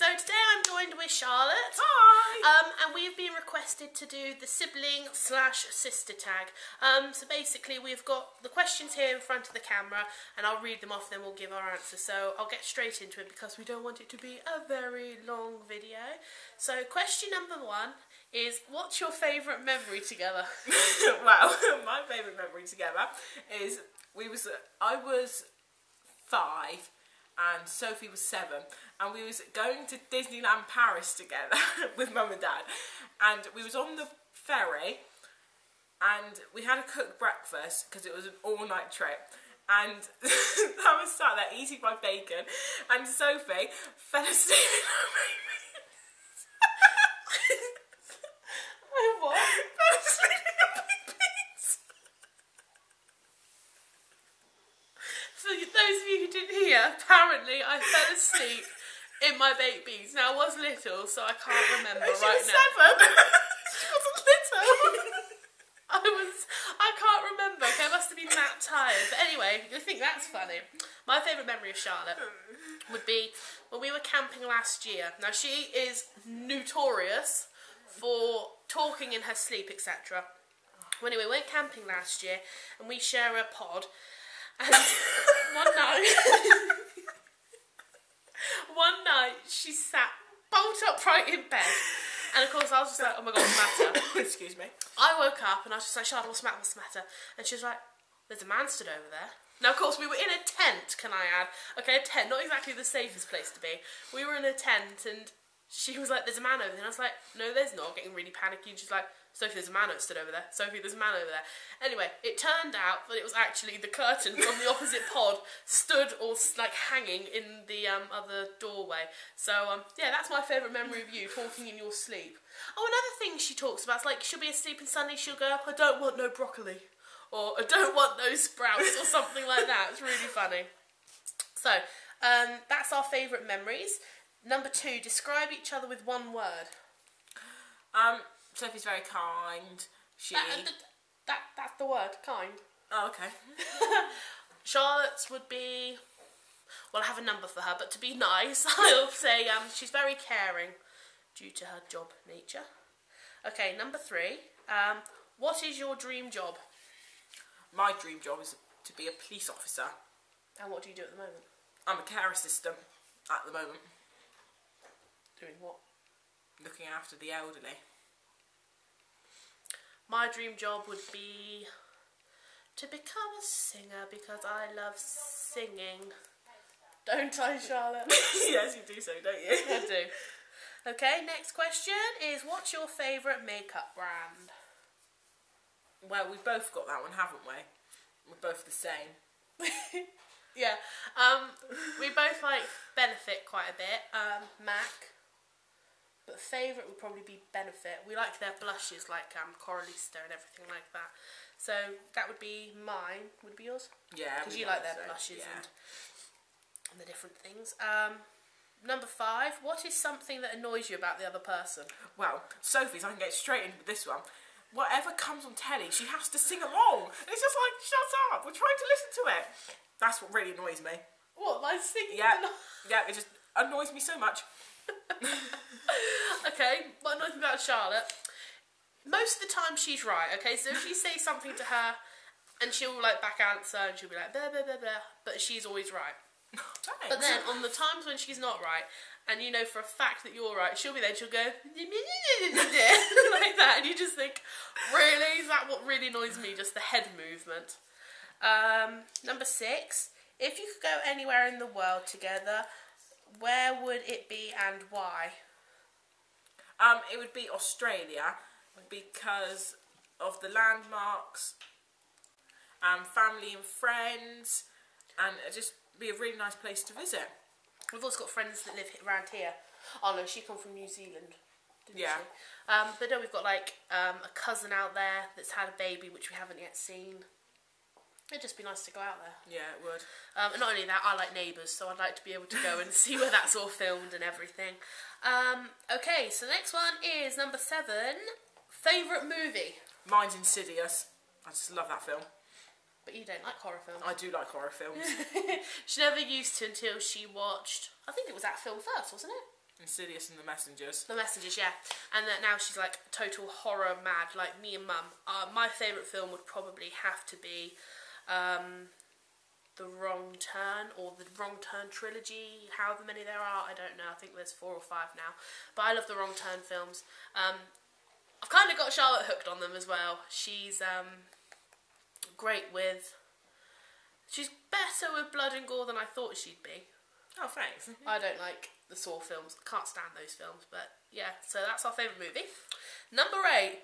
So today I'm joined with Charlotte. Hi! And we've been requested to do the sibling / sister tag. So basically we've got the questions here in front of the camera and I'll read them off, then we'll give our answers. So I'll get straight into it because we don't want it to be a very long video. So question number 1 is, what's your favourite memory together? Well, my favourite memory together is I was 5 and Sophie was 7, and we was going to Disneyland Paris together with Mum and Dad, and we was on the ferry and we had a cooked breakfast because it was an all-night trip, and I was sat there eating my bacon and Sophie fell asleep in her baby. What? Fell asleep in her babies. For those of you who didn't hear, apparently I fell asleep in my babies. Now I was little, so I can't remember She right was now. 7. She wasn't little. I can't remember. Okay, I must have been that tired. But anyway, I think that's funny. My favourite memory of Charlotte would be when we were camping last year. Now she is notorious for talking in her sleep, etc. Well, anyway, we went camping last year and we share a pod. And one night she sat bolt upright in bed, and of course I was just like, oh my god, what's the matter? Excuse me. I woke up and I was just like, Charlotte, what's the matter? And she was like, there's a man stood over there. Now of course we were in a tent, can I add? Okay, a tent, not exactly the safest place to be. We were in a tent and she was like, there's a man over there. And I was like, no, there's not. Getting really panicky. And she's like, Sophie, there's a man stood over there. Sophie, there's a man over there. Anyway, it turned out that it was actually the curtain from the opposite pod stood or like hanging in the other doorway. So yeah, that's my favourite memory of you, talking in your sleep. Oh, another thing she talks about is like, she'll be asleep and suddenly she'll go up, I don't want no broccoli. Or I don't want no sprouts or something like that. It's really funny. So that's our favourite memories. Number 2, describe each other with one word. Sophie's very kind. That's the word, kind. Oh, okay. Charlotte's would be, well, I have a number for her, but to be nice, I'll say she's very caring due to her job nature. Okay, number 3, what is your dream job? My dream job is to be a police officer. And what do you do at the moment? I'm a care assistant at the moment. Doing what? Looking after the elderly. My dream job would be to become a singer because I love singing. Don't I, Charlotte? Yes, you do so, don't you? I do. Okay, next question is, what's your favourite makeup brand? Well, we've both got that one, haven't we? We're both the same. Yeah. We both like Benefit quite a bit. MAC. But favourite would probably be Benefit. We like their blushes, like Coralista and everything like that. So that would be mine. Would it be yours? Yeah. Because you like their blushes and the different things. Number 5. What is something that annoys you about the other person? Well, Sophie's, I can get straight in with this one. Whatever comes on telly, she has to sing along. It's just like, shut up. We're trying to listen to it. That's what really annoys me. What, like singing? Yeah, it just annoys me so much. Okay, what annoys me about Charlotte, most of the time she's right, okay, so if you say something to her and she'll like back answer and she'll be like blah blah blah blah, but she's always right. Thanks. But then on the times when she's not right and you know for a fact that you're right, she'll be there and she'll go like that, and you just think, really? Is that what really annoys me? Just the head movement. Number 6, if you could go anywhere in the world together, where would it be and why? It would be Australia because of the landmarks and family and friends, and it'd just be a really nice place to visit. We've also got friends that live around here. Oh no, she come from New Zealand, didn't she? But no, we've got like a cousin out there that's had a baby which we haven't yet seen. It'd just be nice to go out there. Yeah, it would. And not only that, I like Neighbours, so I'd like to be able to go and see where that's all filmed and everything. Okay, so the next one is number 7. Favourite movie? Mine's Insidious. I just love that film. But you don't like horror films. I do like horror films. She never used to until she watched, I think it was that film first, wasn't it? Insidious and the Messengers. The Messengers, yeah. And that now she's like total horror mad, like me and Mum. My favourite film would probably have to be The Wrong Turn, or the Wrong Turn trilogy, however many there are, I don't know. I think there's 4 or 5 now. But I love the Wrong Turn films. I've kind of got Charlotte hooked on them as well. She's great with... She's better with blood and gore than I thought she'd be. Oh, thanks. I don't like the Saw films. I can't stand those films, but yeah, so that's our favourite movie. Number 8.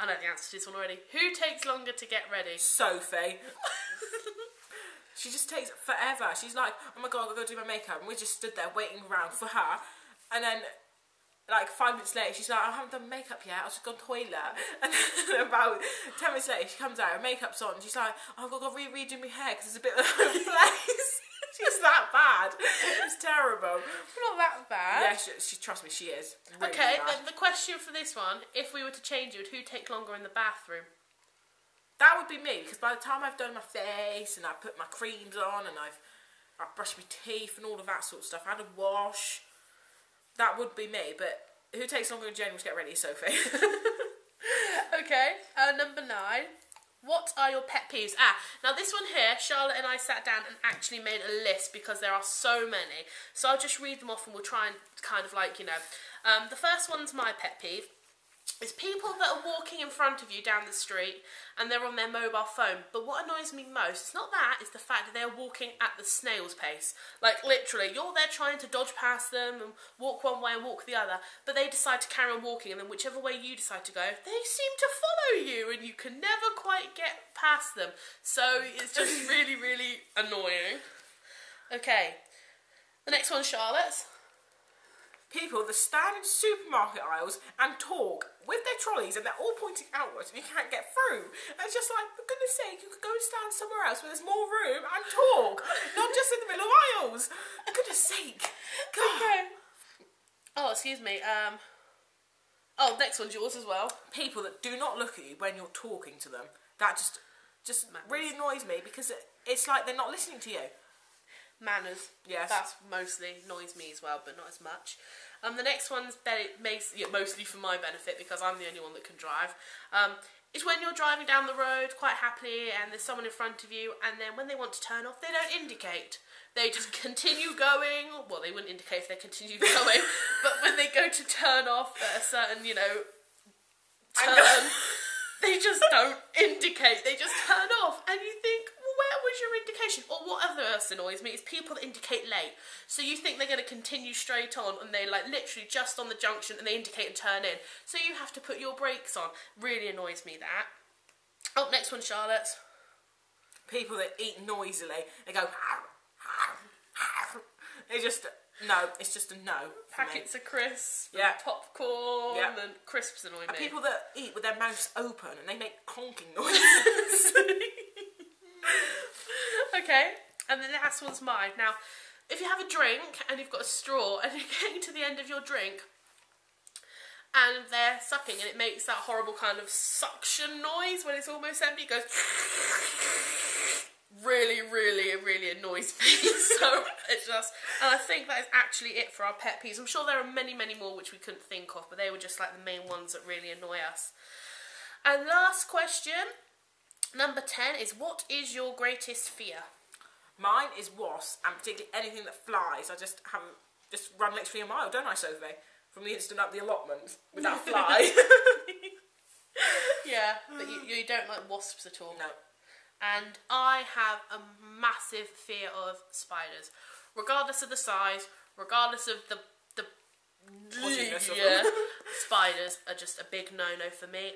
I know the answer to this one already. Who takes longer to get ready? Sophie. She just takes forever. She's like, oh my god, I've got to do my makeup. And we just stood there waiting around for her. And then, like, 5 minutes later, she's like, I haven't done makeup yet. I've just gone to the toilet. And then about 10 minutes later, she comes out, her makeup's on. And she's like, oh, I've got to redo my hair because it's a bit of a place. She's that bad. It's terrible. Not that bad. Yeah, she trust me, she is. Really okay, bad. the question for this one, if we were to change it, who'd take longer in the bathroom? That would be me, because by the time I've done my face and I put my creams on and I've brushed my teeth and all of that sort of stuff, I had a wash, that would be me. But who takes longer in general to get ready? Sophie. Okay, number 9. What are your pet peeves? Now this one here, Charlotte and I sat down and actually made a list because there are so many. So I'll just read them off and we'll try and kind of like, you know. The first one's my pet peeve. It's people that are walking in front of you down the street and they're on their mobile phone. But what annoys me most, it's not that, it's the fact that they're walking at the snail's pace. Like literally, you're there trying to dodge past them and walk one way and walk the other, but they decide to carry on walking, and then whichever way you decide to go, they seem to follow you and you can never quite get past them. So it's just really, really annoying. Okay, the next one, Charlotte's. People that stand in supermarket aisles and talk with their trolleys and they're all pointing outwards and you can't get through. And it's just like, for goodness sake, you could go and stand somewhere else where there's more room and talk, not just in the middle of aisles. For goodness sake. God. Okay. Oh, excuse me. Oh, next one's yours as well. People that do not look at you when you're talking to them. That just really annoys me, because it's like they're not listening to you. Manners. Yes. That's mostly annoys me as well, but not as much. The next one's mostly for my benefit because I'm the only one that can drive. Is when you're driving down the road quite happily and there's someone in front of you, and then when they want to turn off, they don't indicate. They just continue going. Well, they wouldn't indicate if they continue going, but when they go to turn off at a certain, you know, turn, they just don't indicate. They just turn off, and you think, where was your indication? Or what else annoys me is people that indicate late. So you think they're going to continue straight on and they like literally just on the junction and they indicate and turn in. So you have to put your brakes on. Really annoys me, that. Oh, next one, Charlotte. People that eat noisily. They go... It's just... No, it's just a no. Packets of crisps, yeah. Popcorn, and crisps annoy me. And people that eat with their mouths open and they make clonking noises. Okay, and the last one's mine. Now, if you have a drink and you've got a straw and you're getting to the end of your drink and they're sucking and it makes that horrible kind of suction noise when it's almost empty, it goes... really, really, really annoys me. So it's just... And I think that is actually it for our pet peeves. I'm sure there are many, many more which we couldn't think of, but they were just like the main ones that really annoy us. And last question... Number 10 is, what is your greatest fear? Mine is wasps, and particularly anything that flies. I just run literally a mile, don't I, Sophie? From the instant up the allotment with that fly. Yeah, but you don't like wasps at all. No. And I have a massive fear of spiders. Regardless of the size, regardless of the yeah. Spiders are just a big no-no for me.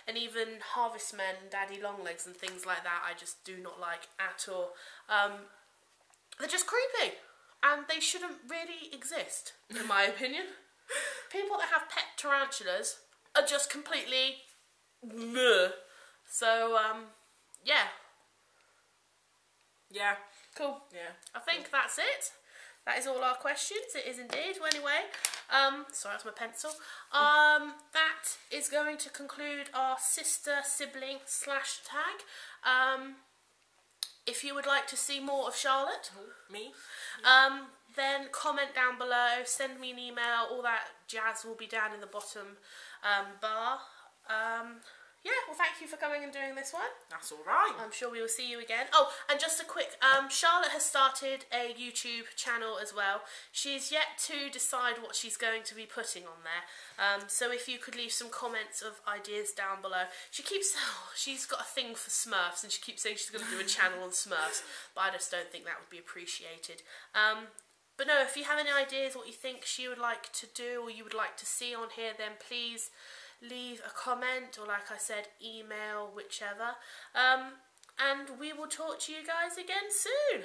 And even harvest men and daddy longlegs and things like that, I just do not like at all. They're just creepy, and they shouldn't really exist, in my opinion. People that have pet tarantulas are just completely bleh. So, yeah. Yeah. Cool. Yeah. I think that's it. That is all our questions. It is indeed. Well, anyway, sorry, that's my pencil. That is going to conclude our sister, sibling / tag. If you would like to see more of Charlotte, me, then comment down below, send me an email, all that jazz will be down in the bottom bar. Yeah, well, thank you for coming and doing this one. That's all right. I'm sure we will see you again. Oh, and just a quick, Charlotte has started a YouTube channel as well. She's yet to decide what she's going to be putting on there. So if you could leave some comments of ideas down below. She's got a thing for Smurfs, and she keeps saying she's going to do a channel on Smurfs, but I just don't think that would be appreciated. But no, if you have any ideas what you think she would like to do or you would like to see on here, then please leave a comment, or like I said, email, whichever. And we will talk to you guys again soon.